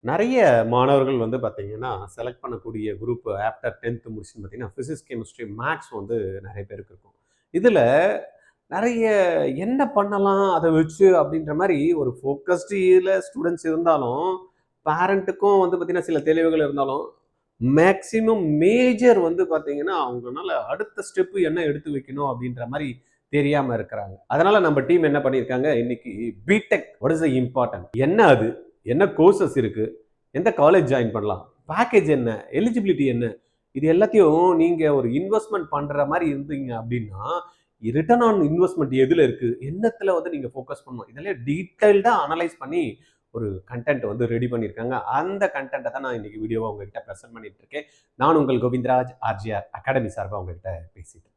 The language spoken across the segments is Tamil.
நிறைய மாணவர்கள் வந்து பார்த்தீங்கன்னா, செலக்ட் பண்ணக்கூடிய குரூப் ஆஃப்டர் 10த் முடிச்சுட்டு பார்த்தீங்கன்னா, பிசிக்ஸ், கெமிஸ்ட்ரி, மேத்ஸ் வந்து நிறைய பேருக்கு இருக்கும். இதில நிறைய என்ன பண்ணலாம் அத வச்சு அப்படின்ற மாரி ஒரு ஃபோக்கஸ்டுல ஸ்டூடண்ட்ஸ் இருந்தாலும், பேரண்ட்டுக்கும் வந்து பார்த்தீங்கன்னா, சில தெளிவுகள் இருந்தாலும், மேக்ஸிமம் மேஜர் வந்து பார்த்தீங்கன்னா, அவங்கனால அடுத்த ஸ்டெப் என்ன எடுத்து வைக்கணும் அப்படின்ற மாரி தெரியாம இருக்கிறாங்க. அதனால நம்ம டீம் என்ன பண்ணியிருக்காங்க, இன்னைக்கு BTech what is the important? என்ன அது? என்ன கோர்சஸ் இருக்கு? எந்த காலேஜ் ஜாயின் பண்ணலாம்? பேக்கேஜ் என்ன? எலிஜிபிலிட்டி என்ன? இது எல்லாத்தையும் நீங்க ஒரு இன்வெஸ்ட்மென்ட் பண்ற மாரி இருந்தீங்க அப்படின்னா, ரிட்டர்ன் ஆன் இன்வெஸ்ட்மென்ட் எதுல இருக்கு? என்னத்துல வந்து நீங்க ஃபோக்கஸ் பண்ணணும்? இதெல்லாம் டீடைல்டா அனலைஸ் பண்ணி ஒரு கன்டென்ட் வந்து ரெடி பண்ணியிருக்காங்க. அந்த கன்டென்ட்ட தான் நான் இன்னைக்கு வீடியோவா உங்ககிட்ட பிரசன்ட் பண்ணிட்டு இருக்கேன். நான் உங்கள் கோவிந்தராஜ் ஆர்ஜிஆர் அகாடமி சார்பா உங்ககிட்ட பேசிட்டு இருக்கேன்.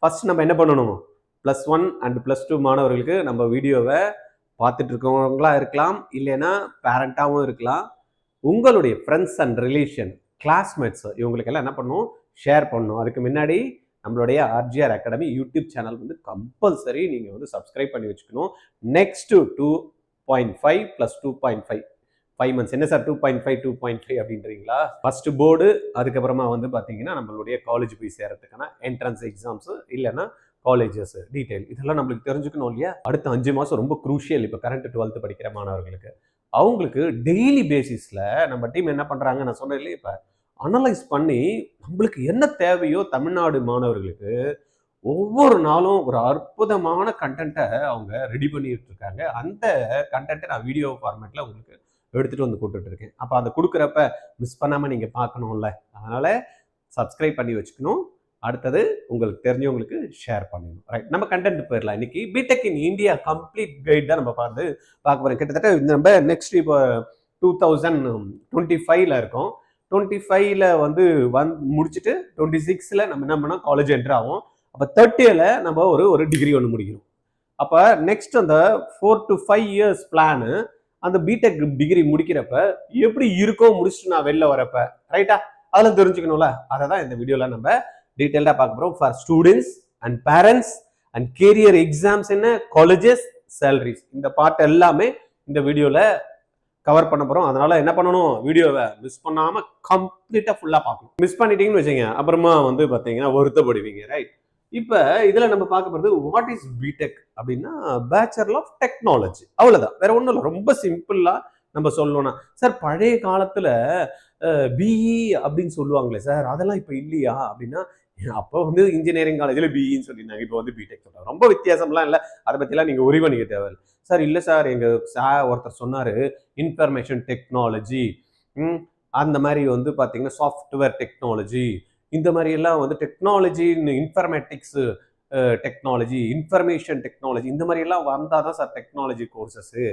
ஃபர்ஸ்ட் நம்ம என்ன பண்ணணும்? +1 அண்ட் +2 மாணவர்களுக்கு நம்ம வீடியோவ பார்த்துட்டு இருக்கவங்களா இருக்கலாம், இல்லைன்னா பேரண்டாவும் இருக்கலாம். உங்களுடைய ஃப்ரெண்ட்ஸ் அண்ட் ரிலேஷன், கிளாஸ்மேட்ஸ் இவங்களுக்கெல்லாம் என்ன பண்ணணும்? ஷேர் பண்ணணும். அதுக்கு முன்னாடி நம்மளுடைய ஆர்ஜிஆர் அகாடமி யூடியூப் சேனல் வந்து கம்பல்சரி நீங்க வந்து சப்ஸ்கிரைப் பண்ணி வச்சுக்கணும். Next 2.5 + 2.5 5 months. என்ன சார் 2.5 2.5 அப்படின்றீங்களா? ஃபர்ஸ்ட் போர்டு, அதுக்கப்புறமா வந்து பார்த்தீங்கன்னா நம்மளுடைய காலேஜ் போய் சேர்றதுக்கான என்ட்ரன்ஸ் எக்ஸாம்ஸ், இல்லைன்னா காலேஜஸ் டீடைல் இதெல்லாம் நம்மளுக்கு தெரிஞ்சுக்கணும் இல்லையா? அடுத்த 5 மாதம் ரொம்ப குரூஷியல். இப்போ கரண்ட் 12th படிக்கிற மாணவர்களுக்கு அவங்களுக்கு டெய்லி பேசிஸில் நம்ம டீம் என்ன பண்ணுறாங்க, நான் சொன்னேன் இல்லையா, இப்போ அனலைஸ் பண்ணி நம்மளுக்கு என்ன தேவையோ தமிழ்நாடு மாணவர்களுக்கு ஒவ்வொரு நாளும் ஒரு அற்புதமான கண்டென்ட்டை அவங்க ரெடி பண்ணிட்டு இருக்காங்க. அந்த கண்டென்ட்டை நான் வீடியோ ஃபார்மேட்டில் உங்களுக்கு எடுத்துகிட்டு வந்து கொடுத்துட்டு இருக்கேன். அப்போ அதை கொடுக்குறப்ப மிஸ் பண்ணாமல் நீங்கள் பார்க்கணும்ல, அதனால் சப்ஸ்கிரைப் பண்ணி வச்சுக்கணும். அடுத்தது உங்களுக்கு தெரிஞ்சவங்களுக்கு ஷேர் பண்ணணும். ரைட், நம்ம கண்டென்ட் போயிடலாம். இன்னைக்கு BTech in India complete guide தான் நம்ம பார்க்க போகிறோம். கிட்டத்தட்ட நம்ம நெக்ஸ்ட் இப்போ 2025ல இருக்கோம். 25ல வந்து முடிச்சுட்டு 26ல நம்ம என்ன பண்ணோம், காலேஜ் என்ட்ரு ஆகும். அப்போ 30ல நம்ம ஒரு டிகிரி ஒன்று முடிக்கணும். அப்போ நெக்ஸ்ட் அந்த 4 to 5 இயர்ஸ் பிளானு அந்த பிடெக் டிகிரி முடிக்கிறப்ப எப்படி இருக்கோ முடிச்சுட்டு நான் வெளில வரப்ப, ரைட்டா? அதெல்லாம் தெரிஞ்சுக்கணும்ல, அதை தான் இந்த வீடியோவில் நம்ம டீட்டெயில்டாக பார்க்க போகிறோம். For students and parents and carrier exams, என்ன காலேஜஸ், சேலரிஸ், இந்த பார்ட் எல்லாமே இந்த வீடியோவில் கவர் பண்ண போகிறோம். அதனால என்ன பண்ணணும், வீடியோவை மிஸ் பண்ணாமல் கம்ப்ளீட்டாக ஃபுல்லாக பார்க்கணும். மிஸ் பண்ணிட்டீங்கன்னு வச்சுங்க, அப்புறமா வந்து பார்த்தீங்கன்னா வருத்தப்படுவீங்க. ரைட், இப்போ இதில் நம்ம பார்க்க போகிறது வாட் இஸ் பிடெக் அப்படின்னா, பேச்சுலர் ஆஃப் டெக்னாலஜி, அவ்வளோதான், வேற ஒன்றும் இல்லை. ரொம்ப சிம்பிளாக நம்ம சொல்லணும்னா, சார் பழைய காலத்தில் பிஇ அப்படின்னு சொல்லுவாங்களே சார், அதெல்லாம் இப்போ இல்லையா அப்படின்னா, அப்போ வந்து இன்ஜினியரிங் காலேஜில் பிஇன்னு சொல்லியிருந்தாங்க, இப்போ வந்து பிடெக் சொல்கிறாங்க. ரொம்ப வித்தியாசம்லாம் இல்லை, அதை பற்றிலாம் நீங்கள் உரிமை பண்ணிக்க தேவையில்லை. சார் இல்லை சார், எங்கள் ஒருத்தர் சொன்னார் இன்ஃபர்மேஷன் டெக்னாலஜி, அந்த மாதிரி வந்து பார்த்தீங்கன்னா சாஃப்ட்வேர் டெக்னாலஜி, இந்த மாதிரி எல்லாம் வந்து technology, informatics technology, information technology, இந்த மாதிரி எல்லாம் வந்தால் தான் சார் டெக்னாலஜி கோர்சஸ்ஸு,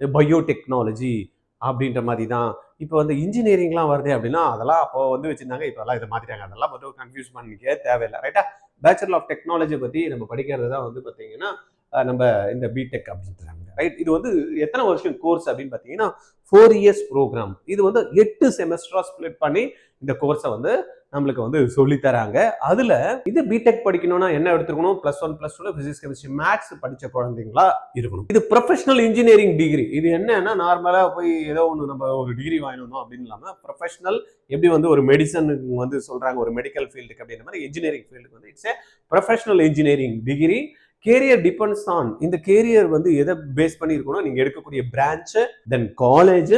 பயோடெக்னாலஜி அப்படின்ற மாதிரி தான். இப்போ வந்து இன்ஜினியரிங்லாம் வருது அப்படின்னா, அதெல்லாம் அப்போ வந்து வச்சுருந்தாங்க, இப்போல்லாம் இதை மாற்றிட்டாங்க. அதெல்லாம் வந்து கன்ஃபியூஸ் பண்ணிக்க தேவையில்லை. ரைட்டா? பேச்சுலர் ஆஃப் டெக்னாலஜி பற்றி நம்ம படிக்கிறது தான் வந்து பார்த்தீங்கன்னா நம்ம இந்த பிடெக் அப்படின்றாங்க. ரைட், இது வந்து எத்தனை வருஷம் கோர்ஸ் அப்படின்னு பார்த்தீங்கன்னா 4 இயர்ஸ் ப்ரோக்ராம். இது வந்து 8 செமஸ்டரா ஸ்பிளிட் பண்ணி இந்த கோர்ஸை வந்து நம்மளுக்கு வந்து சொல்லித்தராங்க. அதுல இது பிடெக் படிக்கணும்னா என்ன எடுத்துக்கணும், +1 +2 பிசிக்ஸ் கெமிஸ்ட்ரி மேத்ஸ் படிச்ச குழந்தைங்களா இருக்கணும். இது ப்ரொஃபஷனல் இன்ஜினியரிங் டிகிரி. இது என்னன்னா, நார்மலா போய் ஏதோ ஒன்று நம்ம ஒரு டிகிரி வாங்கணும் அப்படின்னு இல்லாமல் ப்ரொஃபஷனல், எப்படி வந்து ஒரு மெடிசன் வந்து சொல்றாங்க ஒரு மெடிக்கல் ஃபீல்டுக்கு அப்படின்ற மாதிரி இன்ஜினியரிங் ஃபீல்டுக்கு வந்து it's a professional engineering degree. Career depends on, இந்த கேரியர் வந்து எதை பேஸ் பண்ணி இருக்கணும், நீங்க எடுக்கக்கூடிய பிரான்ச், தென் காலேஜ்,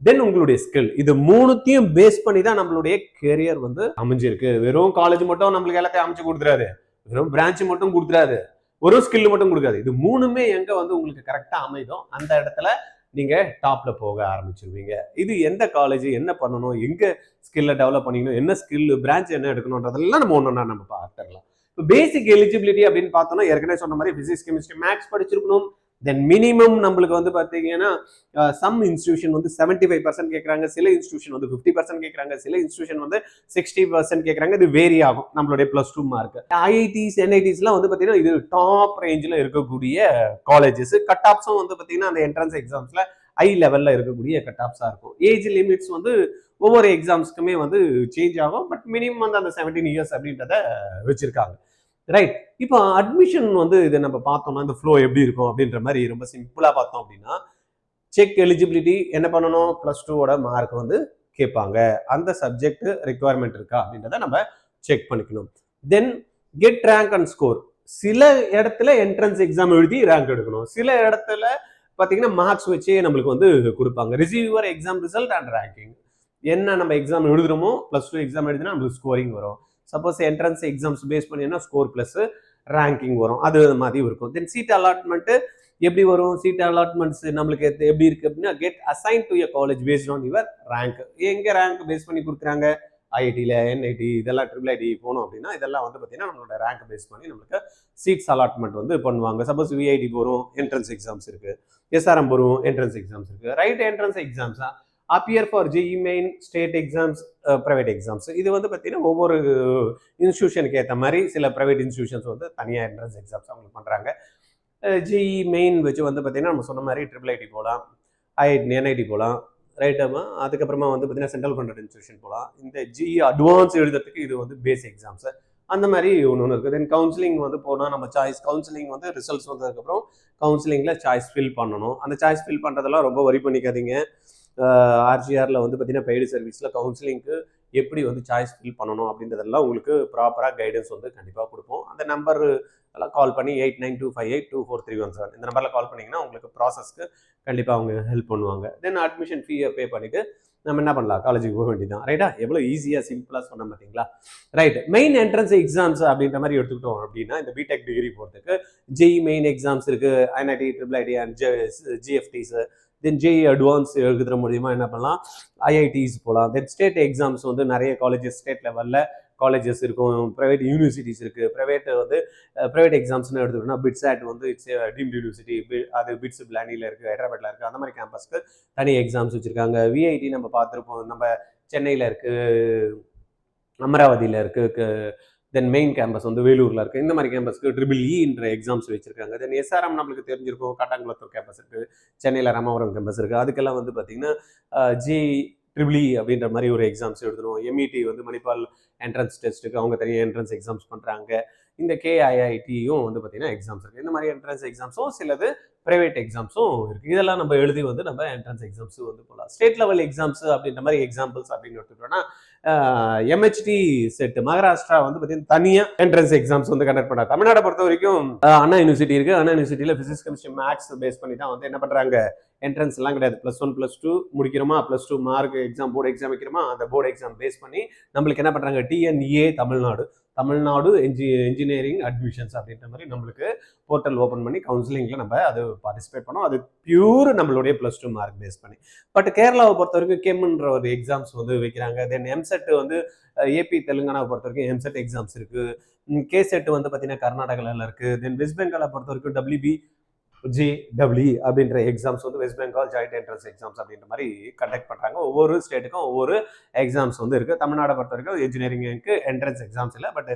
தென் உங்களுடைய ஸ்கில், இது மூணுத்தையும் பேஸ் பண்ணி தான் நம்மளுடைய கேரியர் வந்து அமைஞ்சிருக்கு. வெறும் காலேஜ் மட்டும் நம்மளுக்கு எல்லாத்தையும் அமைச்சு கொடுத்துறாரு, வெறும் பிரான்ச் மட்டும் கொடுத்துறாரு, ஒரு ஸ்கில் மட்டும் கொடுக்காது. இது மூணுமே எங்க வந்து உங்களுக்கு கரெக்டா அமைதோ அந்த இடத்துல நீங்க டாப்ல போக ஆரம்பிச்சிருவீங்க. இது எந்த காலேஜ், என்ன பண்ணணும், எங்க ஸ்கில்ல டெவலப் பண்ணிக்கணும், என்ன ஸ்கில், பிரான்ச் என்ன எடுக்கணும்ன்றதெல்லாம் நம்ம ஒன்னொன்னா நம்ம பார்த்துடலாம். பேசிக் எலிஜிபிலிட்டி அப்படின்னு பார்த்தோம்னா, ஏற்கனவே சொன்ன மாதிரி பிசிக்ஸ் கெமிஸ்ட்ரி மேத்ஸ் படிச்சிருக்கணும். தென் மினிமம் நம்மளுக்கு வந்து பார்த்தீங்கன்னா சம் இன்ஸ்டிடியூஷன் வந்து 75% கேட்குறாங்க, சில இன்ஸ்டிடியூஷன் வந்து 50% கேட்குறாங்க, சில இன்ஸ்டிடியூஷன் வந்து 60% கேட்குறாங்க. இது வேரி ஆகும் நம்மளுடைய +2 மார்க். ஐஐடிஸ் என்ஐடிஸ்லாம் வந்து பார்த்தீங்கன்னா இது டாப் ரேஞ்சில் இருக்கக்கூடிய காலேஜஸ். கட் ஆப்ஸும் வந்து பார்த்தீங்கன்னா அந்த என்ட்ரன்ஸ் எக்ஸாம்ஸில் ஹை லெவலில் இருக்கக்கூடிய கட் ஆப்ஸாக இருக்கும். ஏஜ் லிமிட்ஸ் வந்து ஒவ்வொரு எக்ஸாம்ஸ்க்குமே வந்து சேஞ்ச் ஆகும். பட் மினிமம் வந்து அந்த 17 இயர்ஸ் அப்படின்றத வச்சிருக்காங்க. ரைட். இப்போ அட்மிஷன் வந்து இதை நம்ம பார்த்தோம்னா இந்த ஃப்ளோ எப்படி இருக்கும் அப்படின்ற மாதிரி ரொம்ப சிம்பிளா பார்த்தோம் அப்படின்னா, செக் எலிஜிபிலிட்டி என்ன பண்ணணும், +2 மார்க் வந்து கேட்பாங்க. அந்த சப்ஜெக்ட் ரிக்குவயர்மெண்ட் இருக்கா அப்படின்றத நம்ம செக் பண்ணிக்கணும். தென் கெட் ரேங்க் அண்ட் ஸ்கோர். சில இடத்துல என்ட்ரன்ஸ் எக்ஸாம் எழுதி ரேங்க் எடுக்கணும், சில இடத்துல பார்த்தீங்கன்னா மார்க்ஸ் வச்சே நம்மளுக்கு வந்து கொடுப்பாங்க. Receive your exam result and ranking. என்ன நம்ம எக்ஸாம் எழுதுறோமோ +2 எக்ஸாம் எழுதினா நம்மளுக்கு ஸ்கோரிங் வரும். சப்போஸ் என்ட்ரன்ஸ் எக்ஸாம்ஸ் பேஸ் பண்ணினா ஸ்கோர் ப்ளஸ் ரேங்கிங் வரும். அது மாதிரி இருக்கும். தென் சீட் அலாட்மெண்ட் எப்படி வரும்? சீட் அலாட்மெண்ட்ஸ் நம்மளுக்கு எப்படி இருக்கு அப்படின்னா, get assign to a college based on your rank. எங்க ரேங்க் பேஸ் பண்ணி கொடுக்குறாங்க? ஐஐடியில், என்ஐடி, இதெல்லாம் ட்ரிபிள் ஐடி போனோம் அப்படின்னா இதெல்லாம் வந்து பார்த்தீங்கன்னா நம்மளோட ரேங்க் பேஸ் பண்ணி நம்மளுக்கு சீட்ஸ் அலாட்மெண்ட் வந்து பண்ணுவாங்க. சப்போஸ் விஐடி போகிறோம், என்ட்ரன்ஸ் எக்ஸாம்ஸ் இருக்கு. எஸ்ஆர்எம் போகிறோம், என்ட்ரன்ஸ் எக்ஸாம்ஸ் இருக்கு. ரைட் என்ட்ரன்ஸ் எக்ஸாம்ஸா appear for JEE main, state exams, private exams. இது வந்து பார்த்தீங்கன்னா ஒவ்வொரு இன்ஸ்டியூஷனுக்கு ஏற்ற மாதிரி சில ப்ரைவேட் இன்ஸ்டியூஷன்ஸ் வந்து தனியாக என்ட்ரன்ஸ் எக்ஸாம்ஸ் அவங்களுக்கு பண்ணுறாங்க. ஜிஇ மெயின் வச்சு வந்து பார்த்தீங்கன்னா நம்ம சொன்ன மாதிரி ட்ரிபிள் ஐடி போகலாம், என்ஐடி போகலாம், ரைட்டாமா. அதுக்கப்புறமா வந்து பார்த்தீங்கன்னா சென்ட்ரல் கவர்மெண்ட் இன்ஸ்டியூஷன் போகலாம். இந்த ஜிஇ அட்வான்ஸ் எழுதுறதுக்கு இது வந்து பேஸ் எக்ஸாம்ஸ் அந்த மாதிரி ஒன்று இருக்குது. தென் கவுன்சிலிங் வந்து போனால் நம்ம சாய்ஸ் கவுன்சிலிங் வந்து ரிசல்ட்ஸ் வந்ததுக்கப்புறம் கவுன்சிலிங்கில் சாய்ஸ் ஃபில் பண்ணணும். அந்த சாய்ஸ் ஃபில் பண்ணுறதெல்லாம் ரொம்ப வரி பண்ணிக்காதீங்க. ஆர்ஜிஆரில் வந்து பார்த்தீங்கன்னா பெய்டு சர்வீஸில் கவுன்சிலிங்க்கு எப்படி வந்து சாய்ஸ் ஃபில் பண்ணணும் அப்படின்றதெல்லாம் உங்களுக்கு ப்ராப்பராக கைடன்ஸ் வந்து கண்டிப்பாக கொடுப்போம். அந்த நம்பர் எல்லாம் கால் பண்ணி 8925824317 இந்த நம்பரில் கால் பண்ணிங்கன்னா உங்களுக்கு ப்ராசஸ்க்கு கண்டிப்பாக அவங்க ஹெல்ப் பண்ணுவாங்க. தென் அட்மிஷன் ஃபீயை பே பண்ணிவிட்டு நம்ம என்ன பண்ணலாம், காலேஜுக்கு போக வேண்டியதான். ரைட்டா? எவ்வளோ ஈஸியாக சிம்பிளாக சொன்ன பார்த்தீங்களா? ரைட். மெயின் என்ட்ரன்ஸ் எக்ஸாம்ஸ் அப்படின்ற மாதிரி எடுத்துக்கிட்டோம் அப்படின்னா இந்த பிடெக் டிகிரி போகிறதுக்கு ஜிஇ மெயின் எக்ஸாம்ஸ் இருக்குது, IIT, triple IT and GFTIs. Then JEE advance எழுதுற மூலியமா என்ன பண்ணலாம், ஐஐடிஸ் போகலாம். தென் ஸ்டேட் எக்ஸாம்ஸ் வந்து நிறைய காலேஜஸ் ஸ்டேட் லெவலில் காலேஜஸ் இருக்கும், ப்ரைவேட் யூனிவர்சிட்டிஸ் இருக்குது. ப்ரைவேட் எக்ஸாம்ஸ்னு எடுத்துக்கிட்டோம்னா பிட்ஸாட் வந்து இட்ஸ் டீம்டு யூனிவர்சிட்டி, அது பிட்ஸ் பிளானியில் இருக்குது, ஹைதராபாத்தில் இருக்குது. அந்த மாதிரி கேம்பஸ்க்கு தனி எக்ஸாம்ஸ் வச்சுருக்காங்க. விஐடி நம்ம பார்த்துருப்போம், நம்ம சென்னையில் இருக்குது, அமராவதியில் இருக்குது. தென் மெயின் கேம்பஸ் வந்து வேலூரில் இருக்குது. இந்த மாதிரி கேம்பஸ்க்கு ட்ரிபிள்இன்ற எக்ஸாம்ஸ் வச்சுருக்காங்க. தென் எஸ்ஆர்எம் நம்மளுக்கு தெரிஞ்சிருக்கும், காட்டாங்குளத்தூர் கேம்பஸ் இருக்குது, சென்னையில் ராமபுரம் கேம்பஸ் இருக்குது. அதுக்கெல்லாம் வந்து பார்த்திங்கன்னா ட்ரிபிள்இ அப்படின்ற மாதிரி ஒரு எக்ஸாம்ஸ் எழுதணும். எம்இடி வந்து மணிப்பால் என்ட்ரன்ஸ் டெஸ்ட்டுக்கு அவங்க தனியாக என்ட்ரன்ஸ் எக்ஸாம்ஸ் பண்ணுறாங்க. இந்த கேஐஐடியும் வந்து பார்த்தீங்கன்னா எக்ஸாம்ஸ் இருக்குது. இந்த மாதிரி என்ட்ரன்ஸ் எக்ஸாம்ஸும் சிலது ப்ரைவேட் எக்ஸாம்ஸும் இருக்குது. இதெல்லாம் நம்ம எழுதி வந்து நம்ம என்ட்ரன்ஸ் எக்ஸாம்ஸ் வந்து போகலாம். ஸ்டேட் லெவல் எக்ஸாம்ஸ் அப்படின்ற மாதிரி எக்ஸாம்பிள்ஸ் அப்படின்னு எடுத்துக்கிட்டோம்னா எம்ஹெச்டி செட் மகாராஷ்டிரா வந்து பார்த்தீங்கன்னா தனியாக என்ட்ரன்ஸ் எக்ஸாம்ஸ் வந்து கண்டக்ட் பண்ணுறாங்க. தமிழ்நாடை பொறுத்த வரைக்கும் அண்ணா யூனிவர்சிட்டி இருக்குது. அண்ணா யூனிவர்சிட்டியில் ஃபிசிக்ஸ், கெமிஸ்ட்ரி, மேக்ஸ் பேஸ் பண்ணி தான் வந்து என்ன பண்ணுறாங்க, என்ட்ரன்ஸ் எல்லாம் கிடையாது. +1 +2 முடிக்கிறோமா, +2 மார்க் எக்ஸாம், போர்டு எக்ஸாம் வைக்கிறோமா, அந்த போர்டு எக்ஸாம் பேஸ் பண்ணி நம்மளுக்கு என்ன பண்ணுறாங்க, டிஎன்இஏ தமிழ்நாடு இன்ஜினியரிங் அட்மிஷன்ஸ் அப்படின்ற மாதிரி நம்மளுக்கு போர்ட்டல் ஓப்பன் பண்ணி கவுன்சிலிங்கில் நம்ம அது பார்ட்டிசிபேட் பண்ணோம். அது பியூர் நம்மளுடைய +2 மார்க் பேஸ் பண்ணி. பட் கேரளாவை பொறுத்த வரைக்கும் கெம்ன்ற ஒரு எக்ஸாம்ஸ் வந்து வைக்கிறாங்க. தென் எம்செட் வந்து ஏபி தெலுங்கானாவை பொறுத்த வரைக்கும் எம்செட் எக்ஸாம்ஸ் இருக்குது. கேசெட் வந்து பார்த்தீங்கன்னா கர்நாடகாவில் இருக்குது. தென் வெஸ்ட் பெங்காலை பொறுத்த வரைக்கும் WBGE அப்படின்ற எக்ஸாம்ஸ் வந்து west Bengal joint entrance exams அப்படின்ற மாதிரி கண்டக்ட் பண்ணுறாங்க. ஒவ்வொரு ஸ்டேட்டுக்கும் ஒவ்வொரு எக்ஸாம்ஸ் வந்து இருக்குது. தமிழ்நாடை பொறுத்த வரைக்கும் இன்ஜினியரிங்க்கு என்ட்ரன்ஸ் எக்ஸாம்ஸ் இல்லை. பட்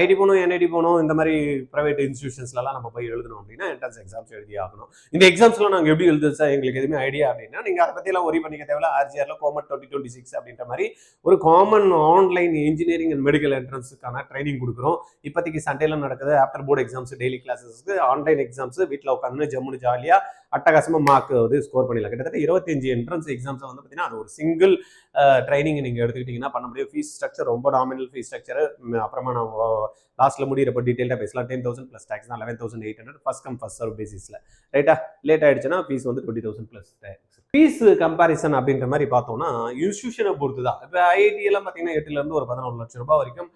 ஐடி போகணும், என்ஐடி போகணும், இந்த மாதிரி ப்ரைவேட் இன்ஸ்டியூஷன்ஸ்லாம் நம்ம போய் எழுதணும் அப்படின்னா என்ட்ரன்ஸ் எக்ஸாம்ஸ் எழுதி ஆகணும். இந்த எக்ஸாம்ஸ்லாம் நாங்கள் எப்படி எழுது சார், எங்களுக்கு எதுவுமே ஐடியா அப்படின்னா நீங்கள் அதை பற்றியெல்லாம் ஒரி பண்ணிக்க தேவையில்ல. ஆர்ஜிஆரில் கோமட் 2026 அப்படின்ற மாதிரி ஒரு common online engineering and medical என்ட்ரன்ஸுக்கான ட்ரைனிங் கொடுக்குறோம். இப்போதைக்கு சண்டேலாம் நடக்குது. ஆஃப்டர் போர்டு எக்ஸாம்ஸ், டெய்லி கிளாஸஸ்க்கு ஆன்லைன் எக்ஸாம்ஸ் வீட்டில் உட்காந்து ஜம்முன்னு ஜாலியாக அட்டகாசமாக மார்க் வந்து ஸ்கோர் பண்ணிடலாம். கிட்டத்தட்ட 25 என்ட்ரன்ஸ் எக்ஸாம்ஸை வந்து பார்த்தீங்கன்னா அது ஒரு சிங்கிள் ட்ரைனிங் நீங்கள் எடுத்துக்கிட்டிங்கன்னா பண்ண முடியும். ஃபீஸ் ஸ்ட்ரக்சர் ரொம்ப நாமினல் ஃபீஸ் ஸ்ட்ரக்சர். அப்புறமா நான் லாஸ்ட்டில் முடியிறப்போ டீட்டெயிலாக பேசலாம். 10,000 + டேக்ஸ் தான் 11,800 ஃபர்ஸ்ட் கம் ஃபர்ஸ்ட் சர்வ் பேசிஸில். ரைட்டா? லேட் ஆகிடுச்சுன்னா ஃபீஸ் வந்து 20,000 + டேக்ஸ். ஃபீஸ் கம்பேரிசன் அப்படின்ற மாதிரி பார்த்தோம்னா இன்ஸ்டியூஷனை பொறுத்து தான். இப்போ ஐஐடி எல்லாம் பார்த்தீங்கன்னா 8 ஒரு 11 லட்சம் ரூபாய் வரைக்கும்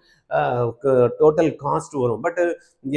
டோட்டல் காஸ்ட் வரும். But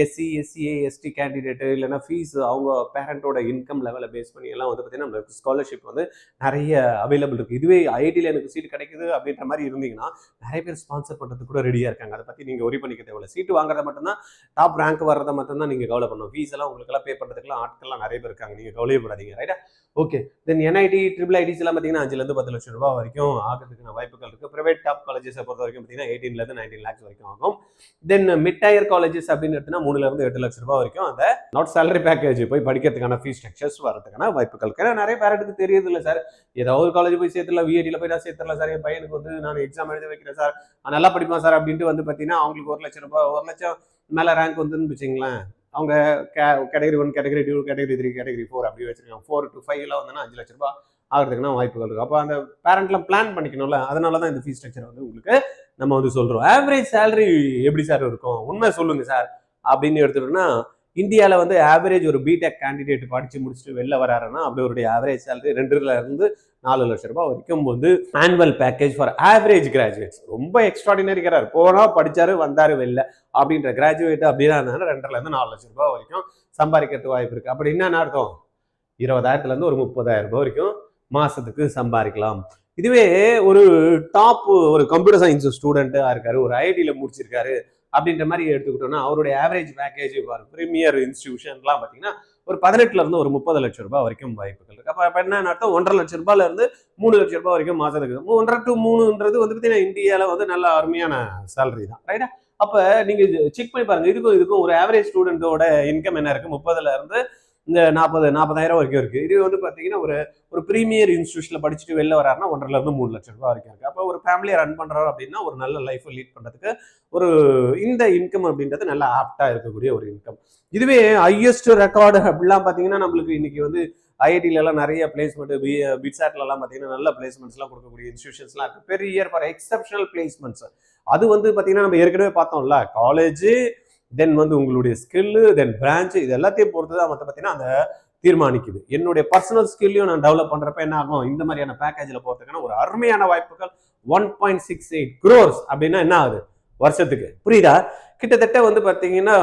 SC, SCA, ST candidate இல்லைன்னா ஃபீஸ் அவங்க பேரண்டோட இன்கம் லெவலை பேஸ் பண்ணி எல்லாம் வந்து பார்த்தீங்கன்னா நம்மளுக்கு ஸ்காலர்ஷிப் வந்து நிறைய அவைலபிள் இருக்குது. இதுவே ஐஐடியில் எனக்கு சீட் கிடைக்குது அப்படின்ற மாதிரி இருந்தீங்கன்னா நிறைய பேர் ஸ்பான்சர் பண்ணுறதுக்கு கூட ரெடியாக இருக்காங்க. அதை பற்றி நீங்கள் ஒரி பண்ணிக்க தேவையில்ல. சீட்டு வாங்குறத மட்டும்தான், டாப் ரேங்க் வர்றதை மட்டும்தான் நீங்கள் கவலை பண்ணணும். ஃபீஸ் எல்லாம் உங்களுக்கெல்லாம் பே பண்ணுறதுக்குலாம் ஆட்கள்லாம் நிறைய பேர் இருக்காங்க. நீங்கள் கவலையப்படாதீங்க. ரைட்டா? ஓகே. தென் என்ஐடி, ட்ரிபிள் ஐடிஸ் எல்லாம் பார்த்தீங்கன்னா 5 10 லட்சம் ரூபாய் வரைக்கும் ஆகிறதுக்கான வாய்ப்புகள் இருக்குது. ப்ரைவேட் டாப் காலேஜஸை பொறுத்த வரைக்கும் பார்த்தீங்கன்னா 18 19 lakhs வரைக்கும் ஆகும். தென் மிட் டயர் காலேஜஸ் அப்படின்னு எடுத்தா 3 8 லட்சம் ரூபாய் வரைக்கும் அந்த நாட் சேலரி பேக்கேஜ் போய் படிக்கிறதுக்கான ஃபீஸ் ஸ்ட்ரக்சர்ஸ் வரதுக்கான வாய்ப்புகள். ஏன்னா நிறைய பேரண்ட்டுக்கு தெரியுது இல்லை சார், ஏதாவது ஒரு காலேஜ் போய் சேர்த்துல விஐடியில் போய் நான் சேர்த்துறேன் தெரியல சார், என் பையனுக்கு வந்து நான் எக்ஸாம் எழுத வைக்கிறேன் சார், நல்லா படிப்பான் சார் அப்படின்ட்டு வந்து பார்த்தீங்கன்னா அவங்களுக்கு 1,00,000 ரூபாய் 1,00,000 மேலே ரேங்க் வந்துன்னு வச்சுங்களேன். அவங்க கேட்டகரி 1, கேட்டகரி 2, கேட்டகரி 3, கேட்டகரி 4 அப்படி வச்சிருக்காங்க. 4 to 5 வந்தோன்னா 5,00,000 ரூபாய் ஆகிறதுக்குன்னா வாய்ப்புகள் இருக்குது. அப்போ அந்த பேரண்ட்லாம் பிளான் பண்ணிக்கணும்ல, அதனால தான் இந்த ஃபீஸ் ஸ்ட்ரக்சர் வந்து உங்களுக்கு நம்ம வந்து சொல்கிறோம். ஆவரேஜ் சேலரி எப்படி சார் இருக்கும், உண்மை சொல்லுங்கள் சார் அப்படின்னு எடுத்துட்டோம்னா, இந்தியாவில் வந்து ஆவரேஜ் ஒரு பிடெக் கேண்டிடேட் படித்து முடிச்சுட்டு வெளில வராருன்னா அவருடைய ஆவரேஜ் சேலரி 2 4 லட்சம் ரூபாய் வரைக்கும் வந்து annual package for average graduates. ரொம்ப எக்ஸ்ட்ராடினரி கிடையாது, போனா படிச்சாரு வந்தாரு வெளில அப்படின்ற கிராஜுவேட் அப்படின்னா 2.5 லட்சம் ரூபாய் வரைக்கும் சம்பாதிக்கிறதுக்கு வாய்ப்பு இருக்கு. அப்படி என்ன அர்த்தம், 20,000 ஒரு 30,000 ரூபாய் வரைக்கும் மாசத்துக்கு சம்பாதிக்கலாம். இதுவே ஒரு டாப் ஒரு கம்ப்யூட்டர் சயின்ஸ் ஸ்டூடெண்டா இருக்காரு, ஒரு ஐடியில் முடிச்சிருக்காரு அப்படின்ற மாதிரி எடுத்துக்கிட்டோம்னா அவருடைய ஆவரேஜ் பேக்கேஜ் பிரீமியர் இன்ஸ்டிடியூஷன்லாம் பார்த்தீங்கன்னா ஒரு 18 ஒரு 30 லட்சம் ரூபாய் வரைக்கும் வாய்ப்புகள் இருக்கு. அப்ப என்ன அர்த்தம், 1.5 லட்சம் ரூபாயில இருந்து 3 லட்சம் ரூபாய் வரைக்கும் மாசத்துக்கு 1.5 to 3ன்றது வந்து பார்த்தீங்கன்னா இந்தியாவில் வந்து நல்ல அருமையான சேலரி தான், ரைட்டா? அப்ப நீங்க செக் பண்ணி பாருங்க, இதுக்கும் ஒரு ஆவரேஜ் ஸ்டூடெண்டோட இன்கம் என்ன இருக்கு, 30ல இருந்து இந்த 40,000 வரைக்கும் இருக்கு. இது வந்து பாத்தீங்கன்னா ஒரு பிரீமியர் இன்ஸ்டிடியூஷன்ல படிச்சுட்டு வெளில வராருன்னா 1.5 to 3 லட்சம் ரூபாய் வரைக்கும் இருக்கு. அப்போ ஒரு ஃபேமிலியை ரன் பண்றாரு அப்படின்னா ஒரு நல்ல லைஃப் லீட் பண்றதுக்கு ஒரு இந்த இன்கம் அப்படின்றது நல்லா ஆப்டா இருக்கக்கூடிய ஒரு இன்கம். இதுவே ஹையஸ்ட் ரெக்கார்டு அப்படிலாம் பாத்தீங்கன்னா நம்மளுக்கு இன்னைக்கு வந்து ஐஐடில எல்லாம் நிறைய பிளேஸ்மெண்ட், பிட்சாட்ல எல்லாம் பாத்தீங்கன்னா நல்ல பிளேஸ்மெண்ட்ஸ் எல்லாம் கொடுக்கக்கூடிய இன்ஸ்டிடியூஷன்ஸ்லாம் இருக்கு. Per year for exceptional placements. அது வந்து பாத்தீங்கன்னா நம்ம ஏற்கனவே பார்த்தோம்ல, காலேஜ் தென் வந்து உங்களுடைய ஸ்கில்லு தென் பிரான்ச், இது எல்லாத்தையும் பொறுத்து தான் வந்து பார்த்தீங்கன்னா அந்த தீர்மானிக்குது. என்னுடைய பர்சனல் ஸ்கில்லையும் நான் டெவலப் பண்றப்ப என்ன ஆகும், இந்த மாதிரியான பேக்கேஜில் போகிறதுக்கான ஒரு அருமையான வாய்ப்புகள். 1.68 crores அப்படின்னா என்ன ஆகுது வருஷத்துக்கு, புரியுதா? கிட்டத்தட்ட வந்து பார்த்தீங்கன்னா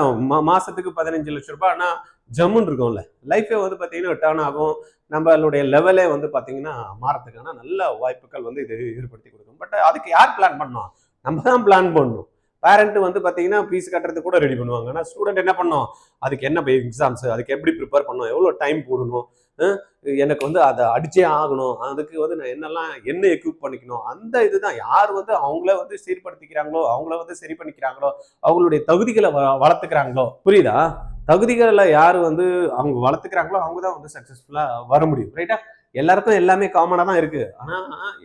மாசத்துக்கு 15 லட்சம் ரூபாய். ஆனால் ஜம்முன்னு இருக்கும்ல லைஃபே வந்து பார்த்தீங்கன்னா டர்ன் ஆகும். நம்மளுடைய லெவலே வந்து பார்த்தீங்கன்னா மாறத்துக்கான நல்ல வாய்ப்புகள் வந்து இது ஏற்படுத்தி கொடுக்கும். பட் அதுக்கு யார் பிளான் பண்ணணும், நம்ம தான் பிளான் பண்ணணும். பேரண்ட் வந்து பார்த்தீங்கன்னா ஃபீஸ் கட்டுறது கூட ரெடி பண்ணுவாங்க. ஆனால் ஸ்டூடெண்ட் என்ன பண்ணணும், அதுக்கு என்ன எக்ஸாம்ஸ், அதுக்கு எப்படி ப்ரிப்பேர் பண்ணணும், எவ்வளோ டைம் போடணும், எனக்கு வந்து அதை அடிச்சே ஆகணும், அதுக்கு வந்து நான் என்ன எக்யூப் பண்ணிக்கணும், அந்த இதுதான். யார் வந்து அவங்கள வந்து சீர்படுத்திக்கிறாங்களோ, அவங்கள வந்து சரி பண்ணிக்கிறாங்களோ, அவங்களுடைய தகுதிகளை வளர்த்துக்கிறாங்களோ, புரியுதா? தகுதிகளை யார் வந்து அவங்க வளர்த்துக்கிறாங்களோ அவங்க தான் வந்து சக்சஸ்ஃபுல்லா வர முடியும், ரைட்டா? எல்லாருக்கும் எல்லாமே காமனா தான் இருக்கு. ஆனா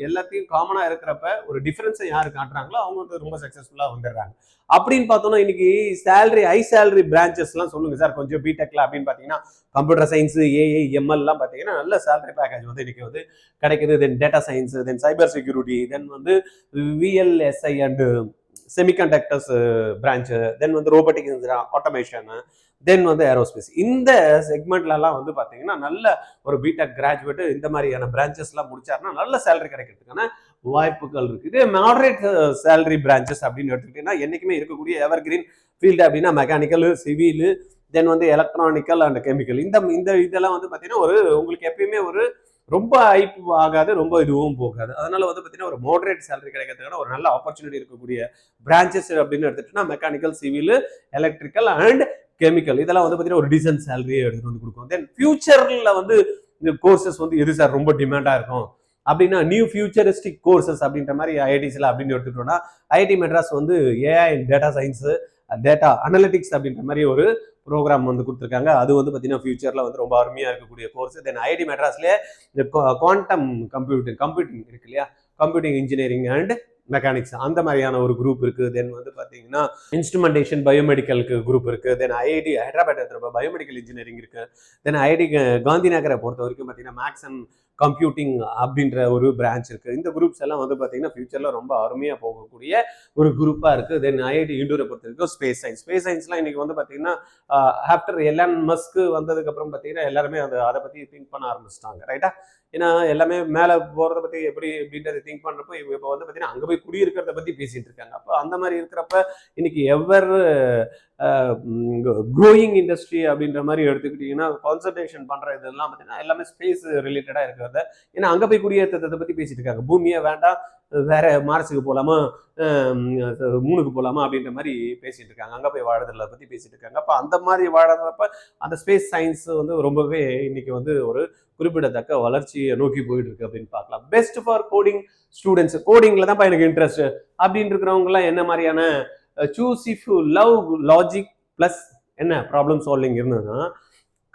எல்லாத்தையும் காமனா இருக்கிறப்ப ஒரு டிஃபரன்ஸை யாரு காட்டுறாங்களோ அவங்க வந்து ரொம்ப சக்சஸ்ஃபுல்லா வந்துடுறாங்க. அப்படின்னு பார்த்தோம்னா இன்னைக்கு ஹை சேலரி பிரான்ச்சஸ் எல்லாம் சொல்லுங்க சார் கொஞ்சம் பிடெக்ல அப்படின்னு பாத்தீங்கன்னா கம்ப்யூட்டர் சயின்ஸ், ஏஐ, எம்எல் எல்லாம் பாத்தீங்கன்னா நல்ல சேலரி பேக்கேஜ் வந்து இன்னைக்கு வந்து கிடைக்குது. தென் டேட்டா சயின்ஸ், தென் சைபர் செக்யூரிட்டி, தென் வந்து விஎல்எஸ்ஐ அண்ட் செமிகண்டக்டர்ஸ் பிரான்ச், தென் வந்து ரோபோட்டிக் ஆட்டோமேஷன், தென் வந்து ஏரோஸ்பேஸ். இந்த செக்மெண்ட்லலாம் வந்து பார்த்தீங்கன்னா நல்ல ஒரு பிடெக் கிராஜுவேட் இந்த மாதிரியான பிரான்ச்சஸ்லாம் முடிச்சாருன்னா நல்ல சேலரி கிடைக்கிறதுக்கான வாய்ப்புகள் இருக்கு. இதே மாடரேட் சேலரி பிரான்ச்சஸ் அப்படின்னு எடுத்துக்கிட்டீங்கன்னா என்னைக்குமே இருக்கக்கூடிய எவர் கிரீன் ஃபீல்டு அப்படின்னா மெக்கானிக்கல், சிவில், தென் வந்து எலக்ட்ரானிக்கல் அண்ட் கெமிக்கல். இந்த இதெல்லாம் வந்து பார்த்தீங்கன்னா உங்களுக்கு எப்பயுமே ரொம்ப ஹைப் ஆகாது, ரொம்ப இதுவும் போகாது. அதனால வந்து பார்த்தீங்கன்னா ஒரு மாடரேட் சேலரி கிடைக்கிறதுக்கான ஒரு நல்ல ஆப்பர்ச்சுனிட்டி இருக்கக்கூடிய பிரான்ச்சஸ் அப்படின்னு எடுத்துட்டோம்னா mechanical, civil, electrical and chemical, இதெல்லாம் வந்து பார்த்தீங்கன்னா ஒரு டீசன்ட் சேலரியை எடுத்துட்டு வந்து கொடுக்கும். தென் ஃபியூச்சர்ல வந்து இந்த கோர்சஸ் வந்து எது சார் ரொம்ப டிமாண்டா இருக்கும் அப்படின்னா நியூ ஃபியூச்சரிஸ்டிக் கோர்சஸ் அப்படின்ற மாதிரி ஐஐடிஸ்ல அப்படின்னு எடுத்துட்டோம்னா ஐஐடி மெட்ராஸ் வந்து AI data science, data analytics அப்படின்ற மாதிரி ஒரு ப்ரோக்ராம் வந்து கொடுத்துருக்காங்க. அது வந்து பார்த்தீங்கன்னா ஃபியூச்சர்ல வந்து ரொம்ப அருமையா இருக்கக்கூடிய கோர்ஸ். தென் ஐஐடி மெட்ராஸ்லேயே இந்த குவாண்டம் கம்ப்யூட்டிங் இருக்கு இல்லையா, கம்ப்யூட்டிங் இன்ஜினியரிங் அண்ட் மெக்கானிக்ஸ், அந்த மாதிரியான ஒரு குரூப் இருக்கு. தென் வந்து பாத்தீங்கன்னா இன்ஸ்ட்ருமெண்டேஷன் பயோமெடிக்கலுக்கு குரூப் இருக்கு. தென் ஐஐடி ஹைதராபாத் பயோமெடிக்கல் இன்ஜினியரிங் இருக்கு. தென் ஐஐடி காந்தி நகரை பொறுத்த வரைக்கும் பார்த்தீங்கன்னா மேக்ஸ் அண்ட் கம்ப்யூட்டிங் அப்படின்ற ஒரு பிரான்ச் இருக்கு. இந்த குரூப்ஸ் எல்லாம் வந்து பார்த்தீங்கன்னா ஃபியூச்சர்ல ரொம்ப அருமையா போகக்கூடிய ஒரு குரூப்பா இருக்கு. தென் ஐஐடி இண்டூரை பொறுத்த வரைக்கும் ஸ்பேஸ் சயின்ஸ்லாம் இன்னைக்கு வந்து பார்த்தீங்கன்னா ஆஃப்டர் எலான் மஸ்க் வந்ததுக்கு அப்புறம் பார்த்தீங்கன்னா எல்லாருமே அதை பத்தி திங்க் பண்ண ஆரம்பிச்சிட்டாங்க, ரைட்டா? ஏன்னா எல்லாமே மேல போறதை பத்தி எப்படி அப்படின்றத திங்க் பண்றப்போ இப்போ வந்து பார்த்தீங்கன்னா அங்கே போய் குடியிருக்கிறத பத்தி பேசிட்டு இருக்காங்க. அப்போ அந்த மாதிரி இருக்கிறப்ப இன்னைக்கு எவர் க்ரோயிங் இண்டஸ்ட்ரி அப்படின்ற மாதிரி எடுத்துக்கிட்டீங்கன்னா கான்சன்ட்ரேஷன் பண்ற இதெல்லாம் பார்த்தீங்கன்னா எல்லாமே ஸ்பேஸ் ரிலேட்டடா இருக்கிறத. ஏன்னா அங்கே போய் குடியேற்றத்தை பத்தி பேசிட்டு இருக்காங்க. பூமியை வேண்டாம், வேற மார்ஸுக்கு போகலாமா, மூணுக்கு போகலாமா அப்படின்ற மாதிரி பேசிட்டு இருக்காங்க. அங்கே போய் வாழறதை பத்தி பேசிட்டு இருக்காங்க. அப்போ அந்த மாதிரி வாழறப்ப அந்த ஸ்பேஸ் சயின்ஸ் வந்து ரொம்பவே இன்னைக்கு வந்து ஒரு குறிப்பிடத்தக்க வளர்ச்சியை நோக்கி போயிட்டு இருக்கு அப்படின்னு பார்க்கலாம். பெஸ்ட் ஃபார் கோடிங் ஸ்டூடெண்ட்ஸ், கோடிங்ல தான் எனக்கு இன்ட்ரெஸ்ட் அப்படின்னு இருக்கிறவங்க எல்லாம் என்ன மாதிரியான choose if you love logic plus என்ன ப்ராப்ளம் சால்விங் இருந்ததுன்னா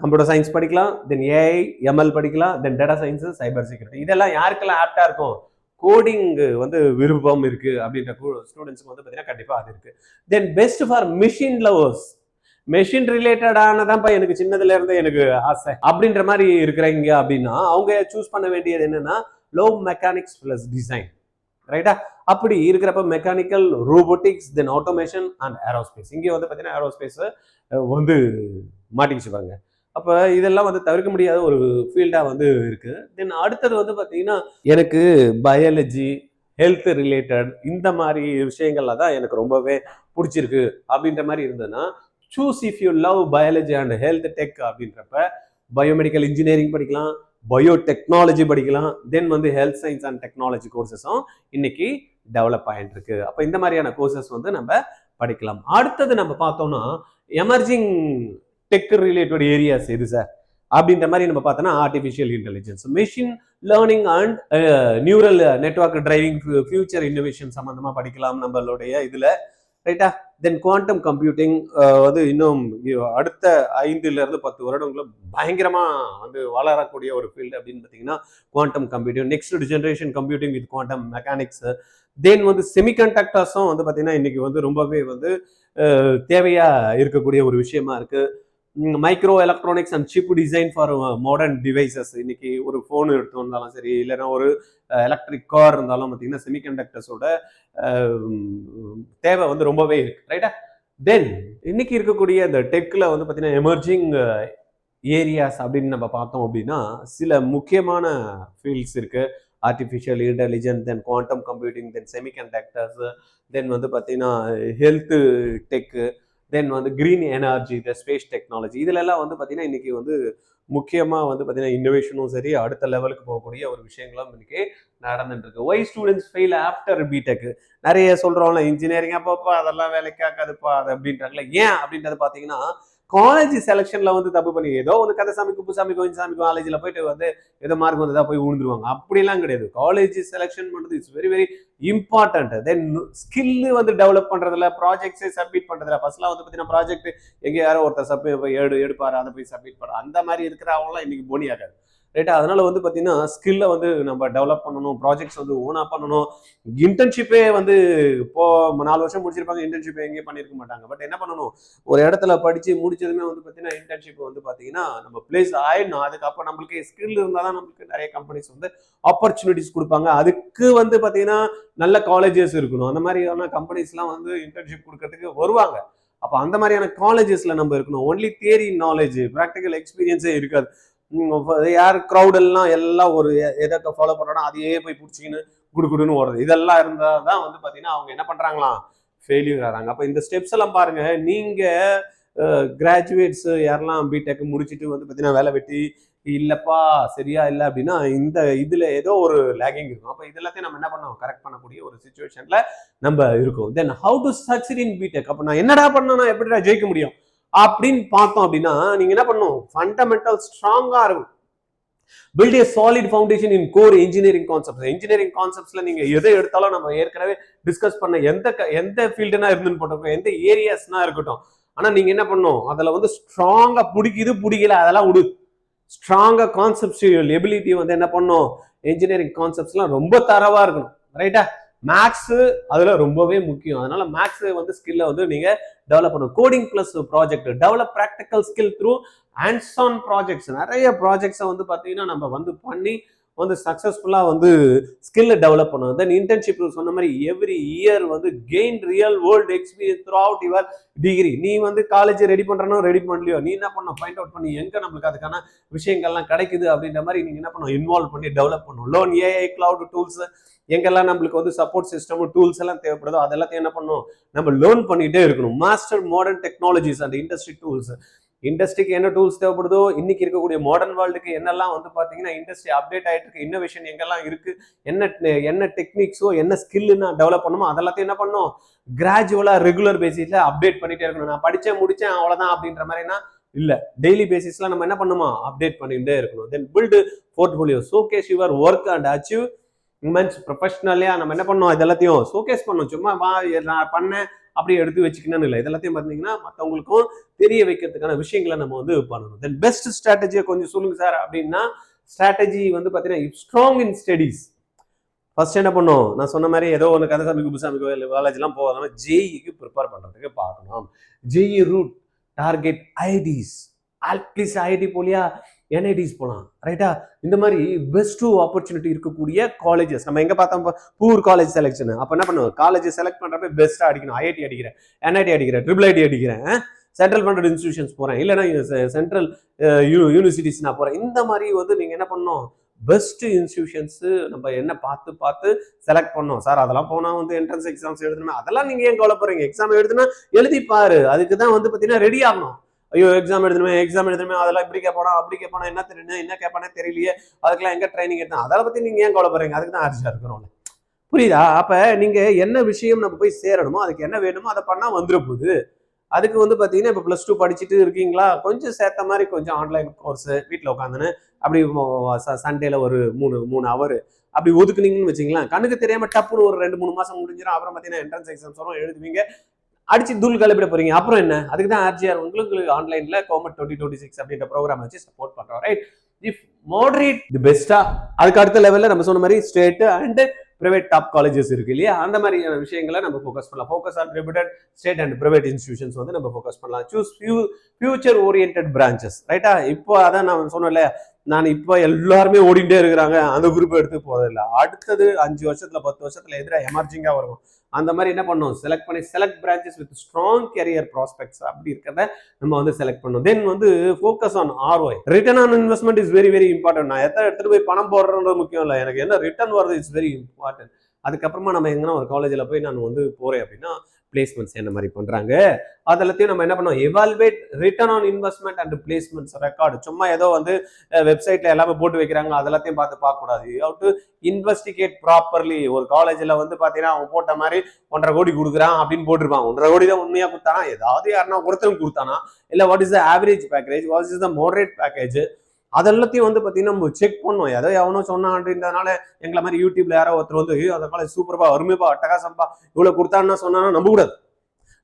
கம்ப்யூட்டர் சயின்ஸ் படிக்கலாம், தென் ஏஐ எம்எல் படிக்கலாம், தென் டேட்டா சயின்ஸ், சைபர் செக்யூரிட்டி. இதெல்லாம் யாருக்கெல்லாம் ஆப்டா இருக்கும், கோடிங் வந்து விருப்பம் இருக்கு அப்படின்ற ஸ்டூடெண்ட்ஸ்க்கு வந்து பார்த்தீங்கன்னா கண்டிப்பாக அது இருக்கு. Then best for machine lovers, machine ரிலேட்டடானதான்ப்பா எனக்கு சின்னதுல இருந்து எனக்கு ஆசை அப்படின்ற மாதிரி இருக்கிறீங்க அப்படின்னா அவங்க சூஸ் பண்ண வேண்டியது என்னன்னா லோ மெக்கானிக்ஸ் பிளஸ் டிசைன், ரைட்டா? அப்படி இருக்கிறப்ப mechanical, robotics, then automation and aerospace. இங்கே வந்து பார்த்தீங்கன்னா ஏரோஸ்பேஸ் வந்து மாட்டிக்கிச்சு பாருங்க. அப்போ இதெல்லாம் வந்து தவிர்க்க முடியாத ஒரு ஃபீல்டாக வந்து இருக்கு. தென் அடுத்தது வந்து பார்த்தீங்கன்னா எனக்கு பயாலஜி, ஹெல்த் ரிலேட்டட் இந்த மாதிரி விஷயங்கள்ல தான் எனக்கு ரொம்பவே பிடிச்சிருக்கு அப்படின்ற மாதிரி இருந்ததுன்னா choose if you love biology and health tech அப்படின்றப்ப பயோமெடிக்கல் இன்ஜினியரிங் படிக்கலாம், பயோடெக்னாலஜி படிக்கலாம், தென் வந்து ஹெல்த் சயின்ஸ் அண்ட் டெக்னாலஜி கோர்சஸும் இன்னைக்கு டெவலப் ஆகிட்டு இருக்கு. அப்போ இந்த மாதிரியான கோர்சஸ் வந்து நம்ம படிக்கலாம். அடுத்தது நம்ம பார்த்தோம்னா எமர்ஜிங் டெக் ரிலேட்டட் ஏரியாஸ் எது சார் அப்படின்ற மாதிரி நம்ம பார்த்தோம்னா artificial intelligence, machine learning and neural network driving, future innovation சம்பந்தமா படிக்கலாம் நம்மளுடைய இதுல, ரைட்டா? தென் குவாண்டம் கம்ப்யூட்டிங் வந்து இன்னும் அடுத்த 5-10 வருடங்களும் பயங்கரமா வந்து வளரக்கூடிய ஒரு ஃபீல்டு அப்படின்னு பார்த்தீங்கன்னா quantum computing, next generation computing with quantum mechanics. Then வந்து செமிகண்டக்டர்ஸும் வந்து பார்த்தீங்கன்னா இன்னைக்கு வந்து ரொம்பவே வந்து தேவையா இருக்கக்கூடிய ஒரு விஷயமா இருக்கு. Micro electronics and chip design for modern devices. இன்னைக்கு ஒரு ஃபோன் எடுத்து வந்தாலும் சரி, இல்லைன்னா ஒரு எலக்ட்ரிக் கார் இருந்தாலும் பார்த்தீங்கன்னா செமிகண்டக்டர்ஸோட தேவை வந்து ரொம்பவே இருக்கு, ரைட்டா? தென் இன்னைக்கு இருக்கக்கூடிய இந்த டெக்ல வந்து பார்த்தீங்கன்னா எமர்ஜிங் ஏரியாஸ் அப்படின்னு நம்ம பார்த்தோம் அப்படின்னா சில முக்கியமான ஃபீல்ட்ஸ் இருக்கு. ஆர்டிஃபிஷியல் இன்டெலிஜென்ஸ், தென் குவாண்டம் கம்ப்யூட்டிங், தென் செமிகண்டக்டர்ஸ், தென் வந்து பார்த்தீங்கன்னா ஹெல்த் டெக்கு, தென் வந்து green energy, the space technology. இதுலெல்லாம் வந்து பார்த்தீங்கன்னா இன்னைக்கு வந்து முக்கியமாக வந்து பார்த்தீங்கன்னா இன்னோவேஷனும் சரி அடுத்த லெவலுக்கு போகக்கூடிய ஒரு விஷயங்களும் இன்னைக்கு நடந்துட்டு இருக்கு. Why students fail after BTech? நிறைய சொல்றோம்ல இன்ஜினியரிங் அப்பப்போ அதெல்லாம் வேலைக்கு ஆக்காதுப்பா அது அப்படின்றாங்களே, ஏன் அப்படின்றது பார்த்தீங்கன்னா காலேஜ் செலெக்ஷன்ல வந்து தப்பு பண்ணி ஏதோ ஒரு கதை சாமி குப்புசாமி கோயின்சாமி காலேஜில் போயிட்டு வந்து ஏதோ மார்க் வந்ததா போய் விழுந்துருவாங்க. அப்படிலாம் கிடையாது. காலேஜ் செலெக்ஷன் பண்ணுறது it's very very important. Then skill வந்து டெவலப் பண்றதுல, ப்ராஜெக்ட்ஸை சப்மிட் பண்றதுல, ஃபர்ஸ்ட்லாம் வந்து பார்த்தீங்கன்னா ப்ராஜெக்ட் எங்கே யாரோ ஒருத்தர் எடுப்பாரு, அதை போய் சப்மிட் பண்ண அந்த மாதிரி இருக்கிறவங்களாம் இன்னைக்கு போனி ஆகாது, ரைட்டா? அதனால வந்து பார்த்தீங்கன்னா ஸ்கில்லை வந்து நம்ம டெவலப் பண்ணணும், ப்ராஜெக்ட்ஸ் வந்து ஓனா பண்ணணும். இன்டர்ன்ஷிப்பே வந்து இப்போ 4 வருஷம் முடிச்சிருப்பாங்க, இன்டர்ன்ஷிப் எங்கேயும் பண்ணியிருக்க மாட்டாங்க. பட் என்ன பண்ணணும், ஒரு இடத்துல படிச்சு முடிச்சதுமே வந்து பார்த்தீங்கன்னா இன்டர்ன்ஷிப் வந்து பார்த்தீங்கன்னா நம்ம பிளேஸ் ஆயிடணும். அதுக்கப்புறம் நம்மளுக்கு ஸ்கில் இருந்தால் தான் நம்மளுக்கு நிறைய கம்பெனிஸ் வந்து ஆப்பர்ச்சுனிட்டிஸ் கொடுப்பாங்க. அதுக்கு வந்து பார்த்தீங்கன்னா நல்ல காலேஜஸ் இருக்கணும். அந்த மாதிரியான கம்பெனிஸ்லாம் வந்து இன்டர்ன்ஷிப் கொடுக்கறதுக்கு வருவாங்க. அப்போ அந்த மாதிரியான காலேஜஸ்ல நம்ம இருக்கணும். ஒன்லி தியரி நாலேஜ், ப்ராக்டிக்கல் எக்ஸ்பீரியன்ஸே இருக்காது. யார் எல்லாம் ஒரு எதை ஃபாலோ பண்றோம்னா அதையே போய் பிடிச்சிக்கின்னு குடுக்குடுன்னு ஓடுறது, இதெல்லாம் இருந்தா தான் வந்து பாத்தீங்கன்னா அவங்க என்ன பண்றாங்களாம், ஃபெயிலியர் ஆகிறாங்க. அப்ப இந்த ஸ்டெப்ஸ் எல்லாம் பாருங்க. நீங்க கிராஜுவேட்ஸ் யாரெல்லாம் பிடெக் முடிச்சுட்டு வந்து பாத்தீங்கன்னா வேலை வெட்டி இல்லப்பா சரியா இல்லை அப்படின்னா இந்த இதுல ஏதோ ஒரு லேகிங் இருக்கும். அப்ப இது எல்லாத்தையும் நம்ம என்ன பண்ணோம், கரெக்ட் பண்ணக்கூடிய ஒரு சுச்சுவேஷன்ல நம்ம இருக்கோம். Then how to succeed in BTech? அப்ப நான் என்னடா பண்ணணும், நான் எப்படிடா ஜெயிக்க முடியும் அப்படின்னு பார்த்தோம் அப்படின்னா நீங்க என்ன பண்ணணும், ஃபண்டமெண்டல் ஸ்ட்ராங்கா இருக்கும். Build a solid foundation in core engineering concepts. Engineering கான்செப்ட்ஸ்ல நீங்க எதை எடுத்தாலும் நம்ம ஏற்கனவே டிஸ்கஸ் பண்ண எந்த ஃபீல்டுனா இருந்துன்னு போட்டோம், எந்த ஏரியாஸ்னா இருக்கட்டும், ஆனா நீங்க என்ன பண்ணணும், அதுல வந்து ஸ்ட்ராங்கா பிடிக்கல அதெல்லாம் விடு. ஸ்ட்ராங்கா கான்செப்சுவல் எபிலிட்டி வந்து என்ன பண்ணும், இன்ஜினியரிங் கான்செப்ட்ஸ்லாம் ரொம்ப தரவா இருக்கணும், ரைட்டா? மேக்ஸ் அதுல ரொம்பவே முக்கியம். அதனால மேக்ஸ் வந்து ஸ்கில்ல வந்து நீங்க டெவலப் பண்ணணும். Coding plus project, develop practical skill through hands on projects. நிறைய ப்ராஜெக்ட்ஸை வந்து பார்த்தீங்கன்னா நம்ம வந்து பண்ணி வந்து சக்ஸஸ்ஃபுல்லாக வந்து ஸ்கில்லை டெவலப் பண்ணணும். தென் இன்டர்ன்ஷிப் சொன்ன மாதிரி எவ்ரி இயர் வந்து gain real world experience through out your degree. நீ வந்து காலேஜ் ரெடி பண்ணுறனோ ரெடி பண்ணலையோ, நீ என்ன பண்ணணும், ஃபைண்ட் அவுட் பண்ணி எங்கே நம்மளுக்கு அதுக்கான விஷயங்கள்லாம் கிடைக்குது அப்படின்ற மாதிரி நீங்கள் என்ன பண்ணணும், இன்வால்வ் பண்ணி டெவலப் பண்ணணும். லோன் ஏஐ கிளவுட் டூல்ஸ் எங்கெல்லாம் நம்மளுக்கு வந்து சப்போர்ட் சிஸ்டம் டூல்ஸ் எல்லாம் தேவைப்படுதோ அதெல்லாத்தையும் என்ன பண்ணணும், நம்ம லேர்ன் பண்ணிட்டே இருக்கணும். Master modern technologies and industry tools. இண்டஸ்ட்ரிக்கு என்ன டூல்ஸ் தேவைப்படுதோ, இன்னைக்கு இருக்கக்கூடிய மாடர்ன் வேர்ல்டுக்கு என்னெல்லாம் வந்து பார்த்தீங்கன்னா இண்டஸ்ட்ரி அப்டேட் ஆகிட்டு இருக்கு, இன்னோவேஷன் எங்கெல்லாம் இருக்கு, என்ன டெக்னிக்ஸோ என்ன ஸ்கில்லுன்னு டெவலப் பண்ணுமோ அதெல்லாத்தையும் என்ன பண்ணணும், கிராஜுவலா ரெகுலர் பேசிஸ்ல அப்டேட் பண்ணிட்டே இருக்கணும். நான் படிச்சேன் முடிச்சேன் அவ்வளவுதான் அப்படின்ற மாதிரினா இல்ல, டெய்லி பேசிஸ்ல நம்ம என்ன பண்ணுமா, அப்டேட் பண்ணிட்டே இருக்கணும். Then build portfolio, showcase your work and achieve immense ப்ரொஃபஷனலியா நம்ம என்ன பண்ணோம், இது எல்லாத்தையும் ஷோகேஸ் பண்ணணும். சும்மா நான் பண்ணேன் அப்படியே எடுத்து வச்சுக்கணும்னு இல்லை, இதெல்லாத்தையும் பார்த்தீங்கன்னா மற்றவங்களுக்கும் தெரிய வைக்கிறதுக்கான விஷயங்களை நம்ம வந்து பண்ணணும். தென் பெஸ்ட் ஸ்ட்ராட்டஜியை கொஞ்சம் சொல்லுங்க சார் அப்படின்னா, ஸ்ட்ராட்டஜி வந்து பார்த்தீங்கன்னா ஸ்ட்ராங் இன் ஸ்டடீஸ். ஃபர்ஸ்ட் என்ன பண்ணும், நான் சொன்ன மாதிரி ஏதோ ஒன்று கந்தசாமி குப்புசாமிக்கோ இல்லை காலேஜ்லாம் போகாதனால ஜேஇக்கு ப்ரிப்பேர் பண்ணுறதுக்கு பார்க்கணும். JEE route target IITs, at least IIT போலியா என்ஐடிஸ் போகலாம், ரைட்டா? இந்த மாதிரி பெஸ்ட் ஆப்பர்ச்சுனிட்டி இருக்கக்கூடிய காலேஜஸ் நம்ம எங்கே பார்த்தோம், பூர் காலேஜ் செலெக்ஷன். அப்போ என்ன பண்ணுவோம், காலேஜ் செலக்ட் பண்ணுறப்ப பெஸ்ட்டாக அடிக்கணும். ஐஐடி அடிக்கிறேன், என்ஐடி அடிக்கிறேன், ட்ரிபிள் ஐடி அடிக்கிறேன், சென்ட்ரல் ஃபண்டட் இன்ஸ்டிடியூஷன்ஸ் போகிறேன், இல்லைன்னா சென்ட்ரல் யூனிவர்சிட்டிஸ் நான் போகிறேன். இந்த மாதிரி வந்து நீங்கள் என்ன பண்ணணும், பெஸ்ட் இன்ஸ்டிடியூஷன்ஸு நம்ம என்ன பார்த்து செலக்ட் பண்ணோம். சார் அதெல்லாம் போனால் வந்து என்ட்ரன்ஸ் எக்ஸாம்ஸ் எழுதணுமே, அதெல்லாம் நீங்கள் ஏன் கவலைப்படுறீங்க? எக்ஸாம் எழுதுனா எழுதிப்பாரு, அதுக்கு தான் வந்து பார்த்தீங்கன்னா ரெடி ஆகணும். ஐயோ எக்ஸாம் எழுதணுமே, அதெல்லாம் இப்படி கேட்பானா அப்படி கேட்பானா, என்ன தெரியும் என்ன கேட்பானே தெரியலையே, அதுக்கெல்லாம் எங்கே ட்ரைனிங் எடுத்தேன், அதை பற்றி நீங்கள் ஏன் கவலைப்படுறீங்க? அதுக்கு தான் ஆர்ஜியாக இருக்கிறோம். புரியுதா? அப்போ நீங்கள் என்ன விஷயம் நம்ம போய் சேரணுமோ, அதுக்கு என்ன வேணுமோ அதை பண்ணால் வந்துட போகுது. அதுக்கு வந்து பார்த்தீங்கன்னா இப்போ +2 படிச்சுட்டு இருக்கீங்களா, கொஞ்சம் சேர்த்த மாதிரி கொஞ்சம் ஆன்லைன் கோர்ஸு வீட்டில் உட்காந்துன்னு அப்படி சண்டேல ஒரு 3 ஹவர் அப்படி ஒதுக்குனீங்கன்னு வச்சிங்களேன், கண்ணுக்கு தெரியாமல் டப்புன்னு ஒரு 2-3 மாதம் முடிஞ்சிடும். அப்புறம் பார்த்தீங்கன்னா என்ட்ரன்ஸ் எக்ஸாம்ஸ் வரும், எழுதுவீங்க, அடிச்சு தூள் கிளப்பிட போறீங்க. அப்புறம் என்ன, அதுக்கு தான் ஆர்ஜிஆர் உங்களுக்கு ஆன்லைன்ல கோமட் 2026 அப்படின்ற ப்ரோக்ராம் வச்சு சப்போர்ட் பண்றோம், ரைட்? இஃப் மாடரேட் தி பெஸ்டா, அதுக்கு அடுத்த லெவல்ல நம்ம சொன்ன மாதிரி state and private top colleges இருக்கு இல்லையா, அந்த மாதிரியான விஷயங்களை நம்ம ஃபோக்கஸ் பண்ணலாம். Focus on reputed state and private institutions வந்து நம்ம ஃபோக்கஸ் பண்ணலாம். சூஸ் ஃபியூச்சர் ஓரியன்டட் பிரான்ச்சஸ், ரைட்டா? இப்போ அதான் நான் சொன்னேன்ல, நான் இப்போ எல்லாருமே ஓடிட்டே இருக்கிறாங்க, அந்த குரூப் எடுத்து போதில்லை. அடுத்தது 5 வருஷத்துல 10 வருஷத்துல எதிராக எமர்ஜிங்கா வரும். அந்த மாதிரி என்ன பண்ணும், select branches with strong career prospects அப்படி இருக்கிறத நம்ம வந்து செலக்ட் பண்ணணும். தென் வந்து focus on ROI, return on investment is very very important. நான் எத்தனை எடுத்துட்டு போய் பணம் போடுறதுன்றது முக்கியம் இல்லை, எனக்கு என்ன ரிட்டர்ன் வருது இட்ஸ் வெரி இம்பார்ட்டன்ட். அதுக்கப்புறமா நம்ம எங்கன்னா ஒரு காலேஜில் போய் நான் வந்து போறேன் அப்படின்னா பிளேஸ்மெண்ட்ஸ் என்ன மாதிரி பண்றாங்க அதெல்லாத்தையும் நம்ம என்ன பண்ணோம், evaluate return on investment and placements record. சும்மா ஏதோ வந்து வெப்சைட்ல எல்லாமே போட்டு வைக்கிறாங்க அதெல்லாத்தையும் பார்க்க கூடாது. You have to investigate properly. ஒரு காலேஜ்ல வந்து பாத்தீங்கன்னா அவன் போட்ட மாதிரி 1.5 கோடி கொடுக்குறான் அப்படின்னு போட்டிருப்பான். 1.5 கோடி தான் உண்மையா கொடுத்தானா, ஏதாவது யாருன்னா ஒருத்தரும் கொடுத்தானா, இல்ல what is the average package, what is the moderate package, அதெல்லாத்தையும் வந்து பார்த்தீங்கன்னா நம்ம செக் பண்ணோம். ஏதோ எவனோ சொன்னான் அப்படின்றதுனால எங்களை மாதிரி யூடியூப்ல யாரோ ஒருத்தர் வந்து அந்த காலேஜ் சூப்பர்பா அருமைப்பா அட்டகாசம்பா இவ்வளவு கொடுத்தான்னு சொன்னா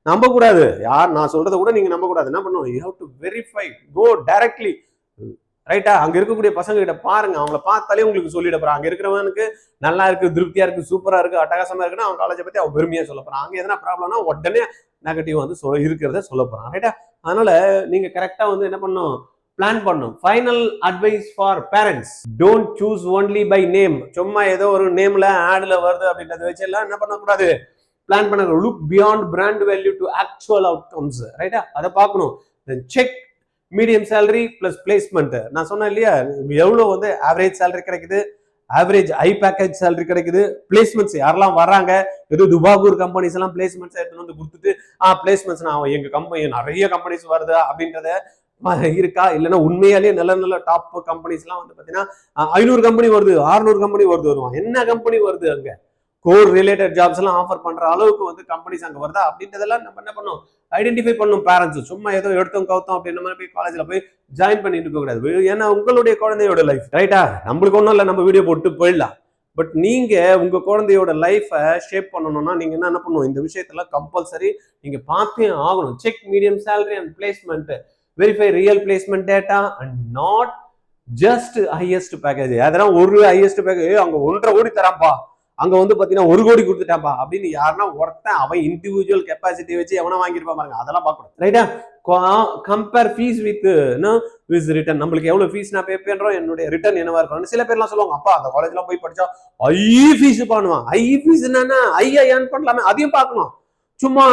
நம்ப கூடாது. யார் நான் சொல்றதை கூட நீங்க நம்ப கூடாது. என்ன பண்ணுவோம், you have to verify, go directly, ரைட்டா? அங்க இருக்கக்கூடிய பசங்க கிட்ட பாருங்க, அவங்கள பார்த்தாலே உங்களுக்கு சொல்லிட போறான். அங்க இருக்கிறவனுக்கு நல்லா இருக்கு, திருப்தியா இருக்கு, சூப்பரா இருக்கு, அட்டகாசமா இருக்குன்னா அவன் காலேஜை பத்தி அவன் பெருமையா சொல்ல போறான். அங்க எதனா ப்ராப்ளம்னா உடனே நெகட்டிவ் வந்து இருக்கிறத சொல்ல போறான், ரைட்டா? அதனால நீங்க கரெக்டா வந்து என்ன பண்ணும், பிளான் பண்ணும். Final advice for parents, don't choose only by name. சும்மா ஏதோ ஒரு நேம்ல ஆட்ல வருது அப்படின்றத வச்சு எல்லாம் என்ன பண்ணக்கூடாது, பிளான் பண்ண. Look beyond brand value to actual outcomes, ரைட்டா? அதை பார்க்கணும். Check medium salary plus placement. நான் சொன்னேன் இல்லையா, எவ்வளவு வந்து ஆவரேஜ் சேலரி கிடைக்குது, ஆவரேஜ் ஹை பேக்கேஜ் சேலரி கிடைக்குது, பிளேஸ்மெண்ட்ஸ் யாரெல்லாம் வர்றாங்க, ஏதோ துபாகூர் கம்பெனிஸ் எல்லாம் பிளேஸ்மெண்ட்ஸ் எடுத்துன்னு வந்து கொடுத்துட்டு பிளேஸ்மெண்ட்ஸ் நான் எங்க கம்பெனி நிறைய கம்பெனிஸ் வருது அப்படின்றத இருக்கா, இல்லைன்னா உண்மையாலேயே நல்ல டாப் கம்பெனிஸ் எல்லாம் வந்து பாத்தீங்கன்னா 500 கம்பெனி வருது, 600 கம்பெனி வருவான். என்ன கம்பெனி வருது, அங்க கோர் ரிலேட்டட் ஜாப்ஸ் எல்லாம் ஆஃபர் பண்ற அளவுக்கு வந்து கம்பெனிஸ் அங்க வருதா அப்படின்றதெல்லாம் நம்ம என்ன பண்ணும், ஐடென்டிஃபை பண்ணும். பேரண்ட்ஸ் சும்மா ஏதோ எடுத்தோம் கவுத்தோம் அப்படின்ற மாதிரி போய் காலேஜ்ல போய் ஜாயின் பண்ணிட்டு இருக்க கூடாது. ஏன்னா உங்களுடைய குழந்தையோட லைஃப், ரைட்டா? நம்மளுக்கு ஒன்றும் இல்லை, நம்ம வீடியோ போட்டு போயிடலாம். பட் நீங்க உங்க குழந்தையோட லைஃபை ஷேப் பண்ணணும்னா நீங்க என்ன பண்ணணும், இந்த விஷயத்தெல்லாம் கம்பல்சரி நீங்க பார்த்தே ஆகணும். Check medium salary and placement, verify real placement data and not just highest package. அதெல்லாம் ஒரு ஹையஸ்ட் பேக்கேஜ் அங்க 1.5 கோடி தரான்ப்பா, அங்க வந்து பாத்தீங்கன்னா 1 கோடி கொடுத்துட்டாப்பா அப்படின்னு யாருன்னா ஒருத்தன் அவன் இண்டிவிஜுவல் கெப்பாசிட்டி வச்சு எவனா வாங்கிருப்பா பாருங்க, அதெல்லாம் பார்க்கணும், ரைட்டா? Compare fees with return. நம்மளுக்கு எவ்வளவு ஃபீஸ் நான் பே பண்றோம், என்னுடைய ரிட்டர்ன் என்னவா இருக்கும். சில பேர்லாம் சொல்லுவாங்க, அப்பா அந்த காலேஜ்லாம் போய் படிச்சா ஹை ஃபீஸ் பண்ணுவான். ஹை ஃபீஸ் என்னன்னா ஹையா ஏர்ன் பண்ணலாமே, அதையும் பார்க்கணும். சும்மா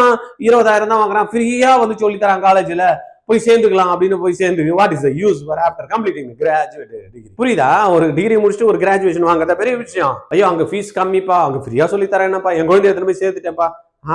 20,000 தான் வாங்குறான், ஃப்ரீயா வந்து சொல்லி தரான் காலேஜ்ல, போய் சேர்ந்துக்கலாம் அப்படின்னு போய் சேர்ந்து what is the use for after completing graduate degree. புரியுதா? ஒரு டிகிரி முடிச்சுட்டு ஒரு கிராஜுவேஷன் வாங்குறத பெரிய விஷயம். ஐயோ அங்க ஃபீஸ் கம்மிப்பா, அங்க ஃப்ரீயா சொல்லி தரேன்ப்பா, என் குழந்தை எத்தனை போய் சேர்த்துட்டேன்ப்பா,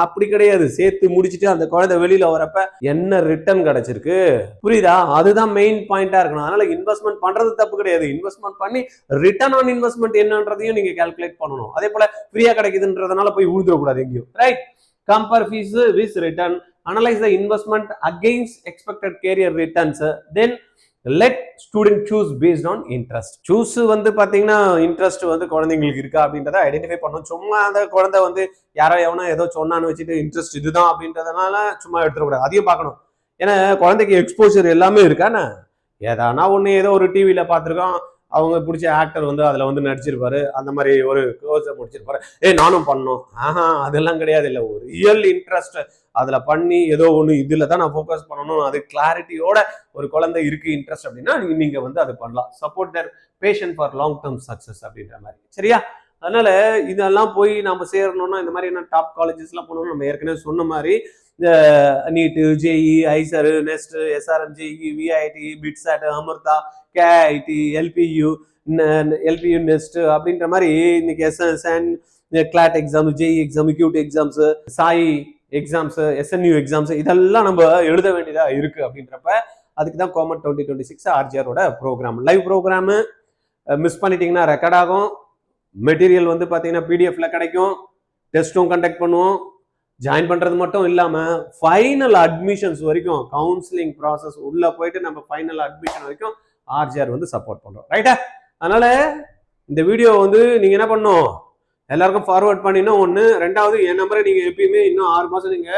அப்படி கிடையாது. சேர்த்து முடிச்சுட்டு அந்த குழந்தை வெளியில வரப்ப என்ன ரிட்டர்ன் கிடைச்சிருக்கு, புரியுதா? அதுதான் மெயின் பாயிண்டா இருக்கணும். அதனால இன்வெஸ்ட்மெண்ட் பண்றது தப்பு கிடையாது, இன்வெஸ்ட்மெண்ட் பண்ணி ரிட்டர்ன் ஆன் இன்வெஸ்ட்மெண்ட் என்னன்றதையும் நீங்க கால்குலேட் பண்ணணும். அதே போல ஃப்ரீயா கிடைக்குதுன்றதுனால போய் ஊழ்ந்துடக்கூடாது எங்கேயும், right? Compare fees with return, analyze the investment against expected career returns, then let student choose based on interest. choose வந்து பாத்தீங்கன்னா இன்ட்ரெஸ்ட் வந்து குழந்தைங்களுக்கு இருக்கா அப்படின்றத ஐடென்டிஃபை பண்ணணும். சும்மா அந்த குழந்தை வந்து யாரோ எவனோ ஏதோ சொன்னான்னு வச்சுட்டு இன்ட்ரெஸ்ட் இதுதான் அப்படின்றதுனால சும்மா எடுத்துடக்கூடாது, அதையும் பார்க்கணும். ஏன்னா குழந்தைக்கு எக்ஸ்போசர் எல்லாமே இருக்கானே, ஏதானா ஒண்ணு ஏதோ ஒரு டிவியில பார்த்துருக்கோம், அவங்க பிடிச்ச ஆக்டர் வந்து அதில் வந்து நடிச்சிருப்பாரு, அந்த மாதிரி ஒரு கோர்ஸை முடிச்சிருப்பாரு. நானும் பண்ணோம், அதெல்லாம் கிடையாது. இல்லை, ஒரு ரியல் இன்ட்ரெஸ்ட் அதில் பண்ணி ஏதோ ஒன்று இதில் தான் நான் ஃபோக்கஸ் பண்ணணும், அது கிளாரிட்டியோட ஒரு குழந்தை இருக்கு இன்ட்ரெஸ்ட் அப்படின்னா நீங்கள் வந்து அது பண்ணலாம். Support their passion for long term success அப்படின்ற மாதிரி. சரியா? அதனால இதெல்லாம் போய் நம்ம சேரணும்னா இந்த மாதிரி என்ன டாப் காலேஜஸ்லாம் போகணும்னு நம்ம ஏற்கனவே சொன்ன மாதிரி இந்த NEET, JEE, IISER, NEST, SRMJEE, VIT, BITSAT, Amrita, KIT, LPU NEST அப்படின்ற மாதிரி இன்னைக்கு SSN, CLAT exam, JEE exam, CUET exams, சாய் எக்ஸாம்ஸ், எஸ்என்யூ எக்ஸாம்ஸ் இதெல்லாம் நம்ம எழுத வேண்டியதா இருக்கு. அப்படின்றப்ப அதுக்கு தான் கோமட் 2026 ஆர்ஜிஆரோட ப்ரோக்ராம். லைவ் ப்ரோக்ராம் மிஸ் பண்ணிட்டீங்கன்னா ரெக்கார்ட் ஆகும். மெட்டீரியல் வந்து பார்த்தீங்கன்னா பிடிஎஃப்ல கிடைக்கும். டெஸ்ட்டும் கண்டக்ட் பண்ணுவோம். ஜாயின் பண்றது மட்டும் இல்லாம ஃபைனல் அட்மிஷன்ஸ் வரைக்கும், கவுன்சிலிங் ப்ராசஸ் உள்ள போயிட்டு நம்ம ஃபைனல் அட்மிஷன் வரைக்கும் ஆர்ஜிஆர் வந்து சப்போர்ட் பண்றோம். ரைட்டா? அதனால இந்த வீடியோ வந்து நீங்க என்ன பண்ணும், எல்லாருக்கும் ஃபார்வர்ட் பண்ணினோம். ஒன்று. ரெண்டாவது, என் நம்பரை நீங்க எப்பயுமே இன்னும் 6 மாசம் நீங்க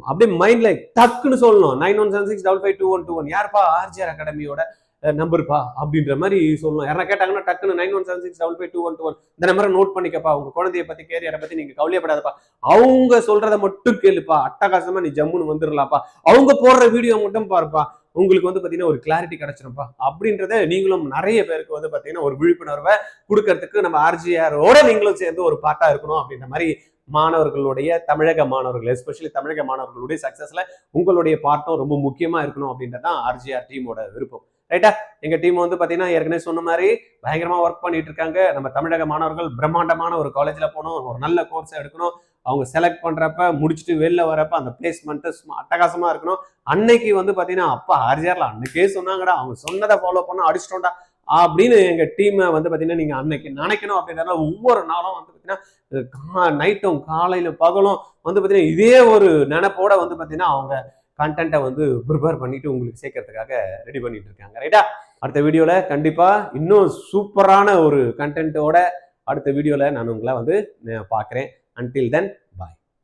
அப்படியே மைண்ட்ல டக்குன்னு சொல்லணும். 9176552121. யாருப்பா? ஆர்ஜிஆர் அகாடமியோட நம்பருப்பா அப்படின்ற மாதிரி சொல்லணும். யாரா கேட்டாங்கன்னா டக்குன்னு 9176552121 இந்த நம்பரை நோட் பண்ணிக்கப்பா. உங்க குழந்தைய பத்தி, கேரியரை பத்தி நீங்க கவலையப்படாதப்பா. அவங்க சொல்றத மட்டும் கேளுப்பா. அட்டகாசமா நீ ஜம்முன்னு வந்துடலாப்பா. அவங்க போடுற வீடியோ மட்டும் பாருப்பா. உங்களுக்கு வந்து பாத்தீங்கன்னா ஒரு கிளாரிட்டி கிடைச்சிருப்பா அப்படின்றத நீங்களும் நிறைய பேருக்கு வந்து பாத்தீங்கன்னா ஒரு விழிப்புணர்வை கொடுக்கறதுக்கு நம்ம ஆர்ஜிஆரோட நீங்களும் சேர்ந்து ஒரு பார்ட்டா இருக்கணும் அப்படின்ற மாதிரி மாணவர்களுடைய, தமிழக மாணவர்கள், எஸ்பெஷலி தமிழக மாணவர்களுடைய சக்சஸ்ல உங்களுடைய பார்ட்டும் ரொம்ப முக்கியமா இருக்கணும் அப்படின்றதான் ஆர்ஜிஆர் டீமோட விருப்பம். ரைட்டா? எங்க டீம் வந்து பாத்தீங்கன்னா ஏற்கனவே சொன்ன மாதிரி பயங்கரமா ஒர்க் பண்ணிட்டு இருக்காங்க. நம்ம தமிழக மாணவர்கள் பிரம்மாண்டமான ஒரு காலேஜ்ல போகணும், ஒரு நல்ல கோர்ஸ் எடுக்கணும். அவங்க செலக்ட் பண்றப்ப, முடிச்சுட்டு வெளில வரப்ப அந்த பிளேஸ்மெண்ட் அட்டகாசமா இருக்கணும். அன்னைக்கு வந்து பாத்தீங்கன்னா அப்பா ஆர்ஜிஆர்ல அன்னைக்கே சொன்னாங்கடா, அவங்க சொன்னதை ஃபாலோ பண்ண அடிச்சிட்டோம்டா அப்படின்னு எங்க டீமை வந்து பாத்தீங்கன்னா நீங்க அன்னைக்கு நினைக்கணும். அப்படின்றத ஒவ்வொரு நாளும் வந்து பாத்தீங்கன்னா நைட்டும் காலையில பகலும் வந்து பாத்தீங்கன்னா இதே ஒரு நினைப்போட வந்து பாத்தீங்கன்னா அவங்க கண்டென்ட்டை வந்து ப்ரிப்பேர் பண்ணிட்டு உங்களுக்கு சேர்க்கறதுக்காக ரெடி பண்ணிட்டு இருக்காங்க. ரைட்டா? அடுத்த வீடியோல கண்டிப்பா இன்னும் சூப்பரான ஒரு கண்டென்ட்டோட அடுத்த வீடியோல நான் உங்களை வந்து பார்க்குறேன். Until then